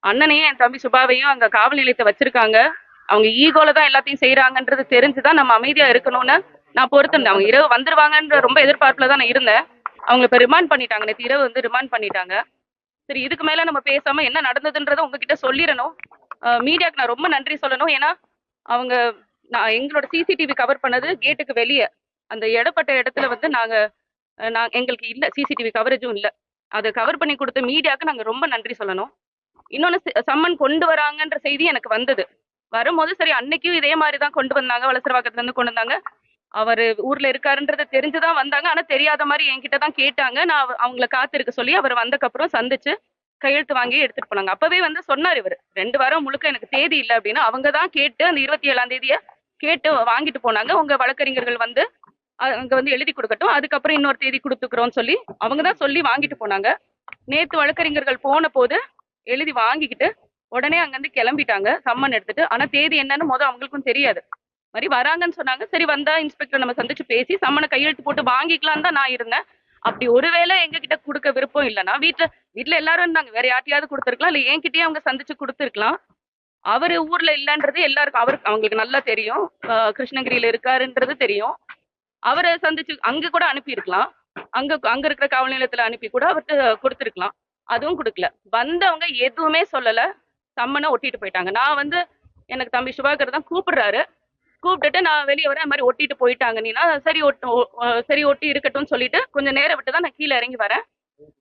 அண்ணனையும் என் தம்பி சுபாவையும் அங்க காவல் நிலையத்தை வச்சிருக்காங்க. அவங்க ஈகோல தான் எல்லாத்தையும் செய்யறாங்கன்றது தெரிஞ்சுதான் நம்ம அமைதியா இருக்கணும்னு நான் பொறுத்திருந்தேன். அவங்க இரவு வந்துருவாங்கன்ற ரொம்ப எதிர்பார்ப்புல தான் நான் இருந்தேன். அவங்க இப்ப ரிமாண்ட் பண்ணிட்டாங்க. நேற்று இரவு வந்து ரிமாண்ட் பண்ணிட்டாங்க. சரி, இதுக்கு மேல நம்ம பேசாம என்ன நடந்ததுன்றத உங்ககிட்ட சொல்லிடணும். மீடியாக்கு நான் ரொம்ப நன்றி சொல்லணும். ஏன்னா அவங்க நான் எங்களோட சிசிடிவி கவர் பண்ணது கேட்டுக்கு வெளியே, அந்த இடப்பட்ட இடத்துல வந்து எங்களுக்கு இல்ல, சிசிடிவி கவரேஜும் இல்ல. அதை கவர் பண்ணி கொடுத்த மீடியாவுக்கு நாங்க ரொம்ப நன்றி சொல்லணும். இன்னொன்னு சம்மன் கொண்டு வராங்கன்ற செய்தி எனக்கு வந்தது. வரும்போது சரி, அன்னைக்கும் இதே மாதிரி தான் கொண்டு வந்தாங்க, வலசரவாக்கத்துல இருந்து கொண்டு வந்தாங்க. அவர் ஊர்ல இருக்காருன்றது தெரிஞ்சுதான் வந்தாங்க. ஆனா தெரியாத மாதிரி என்கிட்ட தான் கேட்டாங்க. நான் அவங்கள காத்திருக்க சொல்லி அவர் வந்தக்கப்புறம் சந்திச்சு கையெழுத்து வாங்கி எடுத்துட்டு போனாங்க. அப்பவே வந்து சொன்னார் இவர், 2 வாரம் முழுக்க எனக்கு தேதி இல்லை அப்படின்னு. அவங்க தான் கேட்டு அந்த 27ஆம் தேதியை கேட்டு வாங்கிட்டு போனாங்க. உங்க வழக்கறிஞர்கள் வந்து அங்க வந்து எழுதி கொடுக்கட்டும், அதுக்கப்புறம் இன்னொரு தேதி கொடுத்துக்கிறோம்னு சொல்லி அவங்க தான் சொல்லி வாங்கிட்டு போனாங்க. நேத்து வழக்கறிஞர்கள் போன போது எழுதி வாங்கிக்கிட்டு உடனே அங்கிருந்து கிளம்பிட்டாங்க சம்மன் எடுத்துட்டு. ஆனா தேதி என்னன்னு அவங்களுக்கும் தெரியாது. மாதிரி வராங்கன்னு சொன்னாங்க. சரி, வந்தா இன்ஸ்பெக்டர் நம்ம சந்திச்சு பேசி சம்மனை கையெழுத்து போட்டு வாங்கிக்கலான்னு தான் நான் இருந்தேன். அப்படி ஒருவேளை எங்க கிட்ட கொடுக்க விருப்பம் இல்லைன்னா வீட்டுல எல்லாரும் இருந்தாங்க, வேற யார்ட்டையாவது கொடுத்துருக்கலாம், இல்ல என்கிட்டயே அவங்க சந்திச்சு கொடுத்துருக்கலாம். அவரு ஊர்ல இல்லைன்றது எல்லாருக்கும் அவங்களுக்கு நல்லா தெரியும். கிருஷ்ணகிரியில இருக்காருன்றது தெரியும். அவரை சந்திச்சு அங்க கூட அனுப்பியிருக்கலாம். அங்க இருக்கிற காவல் நிலையத்துல அனுப்பி கூட அவர்கிட்ட கொடுத்துருக்கலாம். அதுவும் கொடுக்கல. வந்தவங்க எதுவுமே சொல்லல, சம்மனை ஒட்டிட்டு போயிட்டாங்க. நான் வந்து எனக்கு தம்பி சுபாகர் தான் கூப்பிடுறாரு. கூப்பிட்டுட்டு நான் வெளியே வரேன், மாதிரி ஒட்டிட்டு போயிட்டாங்க. நீனா சரி சரி ஒட்டி இருக்கட்டும்னு சொல்லிட்டு கொஞ்சம் நேரம் விட்டு தான் நான் கீழே இறங்கி வரேன்.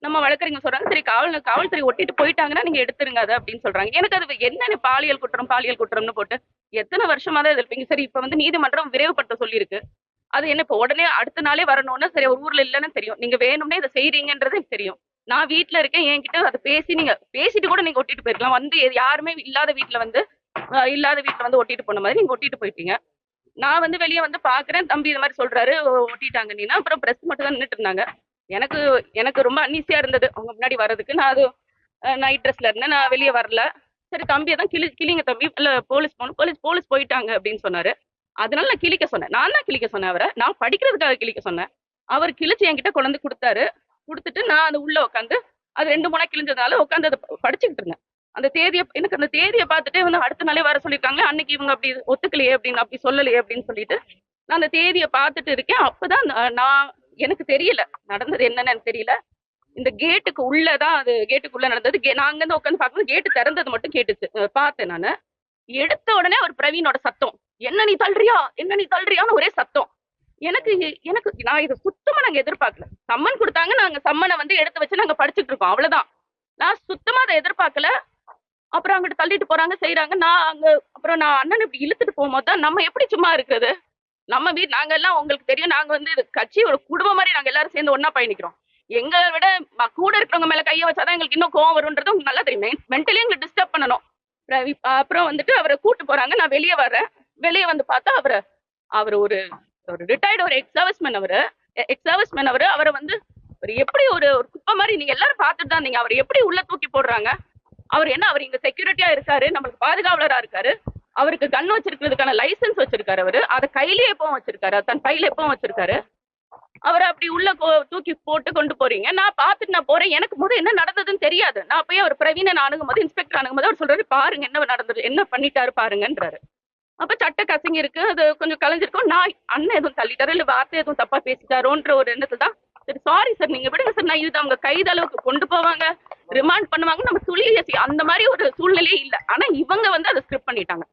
நம்ம வழக்கறிஞர் சொல்றாங்க, சரி காவல்துறை ஒட்டிட்டு போயிட்டாங்கன்னா நீங்க எடுத்துருங்க அதை அப்படின்னு சொல்றாங்க. எனக்கு அது என்னன்னு பாலியல் குற்றம்னு போட்டு எத்தனை வருஷமா தான் இருப்பீங்க. சரி, இப்ப வந்து நீதிமன்றம் விரைவுபடுத்த சொல்லியிருக்கு. அது என்ன இப்ப உடனே அடுத்த நாளே வரணும்னா சரி, ஒரு ஊர்ல இல்லைன்னு தெரியும், நீங்க வேணும்னே இதை செய்றீங்கன்றது எனக்கு தெரியும். நான் வீட்டுல இருக்கேன், என்கிட்ட அதை நீங்க பேசிட்டு கூட நீங்க ஒட்டிட்டு போயிருக்கலாம். வந்து யாருமே இல்லாத வீட்டுல வந்து ஒட்டிட்டு போன மாதிரி நீங்க ஒட்டிட்டு போயிட்டீங்க. நான் வந்து வெளியே வந்து பாக்குறேன், தம்பி இது மாதிரி சொல்றாரு, ஒட்டிட்டாங்க நீனா. அப்புறம் பிரஸ் மட்டும் தான் நின்றுட்டு இருந்தாங்க. எனக்கு எனக்கு ரொம்ப அன்ஈஸியா இருந்தது அவங்க முன்னாடி வர்றதுக்கு. நான் அது நைட் ட்ரெஸ்ல இருந்தேன், நான் வெளியே வரல. சரி, தம்பியை தான் கிளிங்க தம்பி, இல்ல போலீஸ் போகணும், போலீஸ் போயிட்டாங்க அப்படின்னு சொன்னாரு. அதனால நான் கிளிக்க சொன்னேன். நான் தான் கிளிக்க சொன்னேன் அவரை, நான் படிக்கிறதுக்காக கிளிக்க சொன்னேன். அவர் கிழிச்சு என்கிட்ட கொண்டு வந்து கொடுத்தாரு. கொடுத்துட்டு நான் அது உள்ள உட்காந்து அது 2 மூணா கிழிஞ்சதுனால உட்காந்து அதை படிச்சுக்கிட்டு இருந்தேன். அந்த தேதியை பார்த்துட்டு வந்து அடுத்த நாளே வர சொல்லியிருக்காங்க. அன்னைக்கு இவங்க அப்படி ஒத்துக்கலையே அப்படின்னு, அப்படி சொல்லலையே அப்படின்னு சொல்லிட்டு நான் அந்த தேதியை பார்த்துட்டு இருக்கேன். அப்பதான் நான் எனக்கு தெரியல நடந்தது என்னன்னு எனக்கு தெரியல. இந்த கேட்டுக்கு உள்ளதான், அது கேட்டுக்குள்ள நடந்தது. நாங்க இருந்து உட்காந்து பார்க்கும்போது கேட்டு திறந்தது மட்டும் கேட்டுச்சு, பார்த்தேன் நானு. எடுத்த உடனே ஒரு பிரவீனோட சத்தம், என்ன நீ தள்ளுறியான்னு ஒரே சத்தம். எனக்கு எனக்கு நான் இதை சுத்தமா நாங்க எதிர்பார்க்கல. சம்மன் கொடுத்தாங்க, நாங்க சம்மனை வந்து எடுத்து வச்சு நாங்க படிச்சுட்டு இருக்கோம், அவ்வளவுதான். நான் சுத்தமா அதை எதிர்பார்க்கல. அப்புறம் அங்கிட்டு தள்ளிட்டு போறாங்க, செய்யறாங்க. அப்புறம் நான் அண்ணன் இப்படி இழுத்துட்டு போகும்போது தான் நம்ம எப்படி சும்மா இருக்குது. நம்ம நாங்க எல்லாம் உங்களுக்கு தெரியும், நாங்க வந்து கட்சி ஒரு குடும்பம் மாதிரி நாங்க எல்லாரும் சேர்ந்து ஒன்னா பயணிக்கிறோம். எங்களை விட கூட இருக்கிறவங்க மேல கையை வச்சாதான் எங்களுக்கு இன்னும் கோவம் வரும்ன்றது உங்களுக்கு நல்லா தெரியும். மென்டலி எங்களுக்கு டிஸ்டர்ப் பண்ணணும். அப்புறம் வந்துட்டு அவரை கூட்டு போறாங்க. நான் வெளியே வர்றேன். வெளியே வந்து பார்த்தா அவர் ஒரு ரிட்டையர்டு ஒரு எக்ஸ் சர்வீஸ்மேன் அவரை வந்து எப்படி ஒரு குப்பை மாதிரி நீங்க எல்லாரும் பார்த்துட்டு தான் இருந்தீங்க. அவர் எப்படி உள்ள தூக்கி போடுறாங்க. அவர் இங்க செக்யூரிட்டியா இருக்காரு, நம்மளுக்கு பாதுகாவலரா இருக்காரு. அவருக்கு கன் வச்சிருக்கிறதுக்கான லைசன்ஸ் வச்சிருக்காரு. அவரு அதை கையிலே எப்பவும் வச்சிருக்காரு, தன் பையில எப்பவும் வச்சிருக்காரு. அவரை அப்படி உள்ள தூக்கி போட்டு கொண்டு போறீங்க. நான் பார்த்துட்டு நான் போறேன். எனக்கு என்ன நடந்ததுன்னு தெரியாது. நான் போய் அவர் பிரவீனை அணுகும்போது, இன்ஸ்பெக்டர் அணுகும்போது அவர் சொல்றாரு, பாருங்க என்ன நடந்தது, என்ன பண்ணிட்டாரு பாருங்கன்றாரு. அப்ப சட்ட கசங்கி இருக்கு, அது கொஞ்சம் கலைஞ்சிருக்கும். நான் அண்ணன் எதுவும் தள்ளிட்டாரு இல்ல வார்த்தை எதுவும் தப்பா பேசிட்டாரோன்ற ஒரு எண்ணத்துல தான் சரி சாரி சார் நீங்க விடுங்க சார், நான் இது அவங்க கைதளவுக்கு கொண்டு போவாங்க, ரிமாண்ட் பண்ணுவாங்க, நம்ம துளி அந்த மாதிரி ஒரு சூழ்நிலையே இல்லை. ஆனா இவங்க வந்து அதை ஸ்கிரிப்ட் பண்ணிட்டாங்க.